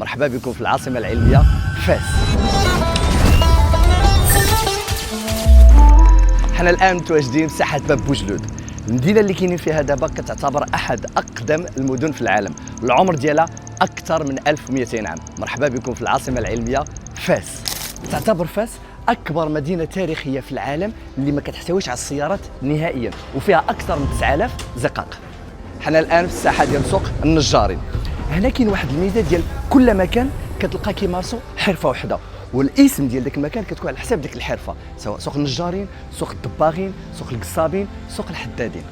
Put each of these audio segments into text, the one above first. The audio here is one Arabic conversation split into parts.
مرحبا بكم في العاصمة العلمية فاس. حنا الآن متواجدين في ساحة باب بوجلود. المدينة اللي كاينين فيها دابا كتعتبر أحد أقدم المدن في العالم، العمر ديالها أكثر من 1200 عام. مرحبا بكم في العاصمة العلمية فاس. تعتبر فاس أكبر مدينة تاريخية في العالم اللي ما كتحتويش على السيارات نهائيا، وفيها أكثر من 9000 زقاق. حنا الآن في الساحة ديال سوق النجارين. هنا كاين واحد الميزة ديال كل مكان كتلقى كيمارسوا حرفة وحدة، والاسم ديال داك المكان كتكون على حساب ديك الحرفة، سواء سوق النجارين، سوق الدباغين، سوق القصابين، سوق الحدادين.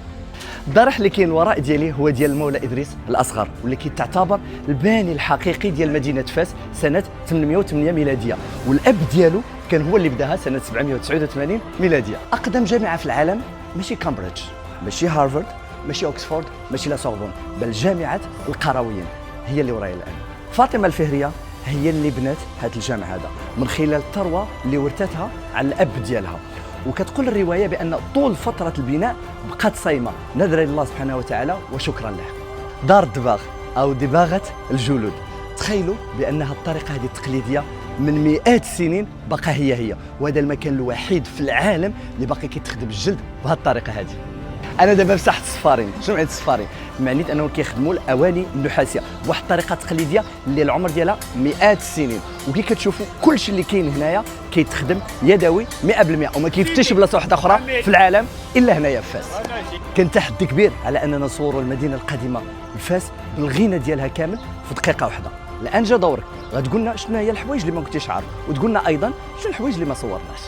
الضريح اللي كاين الوراء ديالي هو ديال المولى إدريس الأصغر، واللي كيتعتبر الباني الحقيقي ديال مدينة فاس سنة 808 ميلادية، والأب ديالو كان هو اللي بداها سنة 789 ميلادية. أقدم جامعة في العالم ماشي كامبريدج، ماشي هارفارد، ماشي اوكسفورد، ماشي لا سوربون، بل جامعة القرويين هي اللي ورايا الآن. فاطمة الفهرية هي اللي بنات هذا الجامع هذا من خلال الثروة اللي ورثتها على الأب ديالها، وكتقول الرواية بأن طول فترة البناء بقات صايمة نذرا لله سبحانه وتعالى وشكرا له. دار الدباغ أو دباغة الجلود، تخيلوا بأنها الطريقة هذه التقليدية من مئات السنين بقى هي، وهذا المكان الوحيد في العالم اللي باقي كيتخدم الجلد بهذه الطريقة هذه. أنا دابا في ساحة الصفارين. شنو معنى الصفارين؟ معنيت أنهم كيخدموا الأواني النحاسية بواحد الطريقة تقليدية اللي العمر ديالها مئات السنين، وكي كتشوفوا كلشي اللي كاين هنايا كيتخدم يدوي 100%، وما كيفتش بلاصة واحدة أخرى في العالم إلا هنايا في فاس. كان تحدي كبير على أننا نصوروا المدينة القديمة لفاس بالغنى ديالها كامل في دقيقة واحدة. الآن جا دورك، غتقولنا شنو هي الحوايج اللي ما كنتيش عارف، وتقولنا أيضا شنو الحوايج اللي ما صورناش.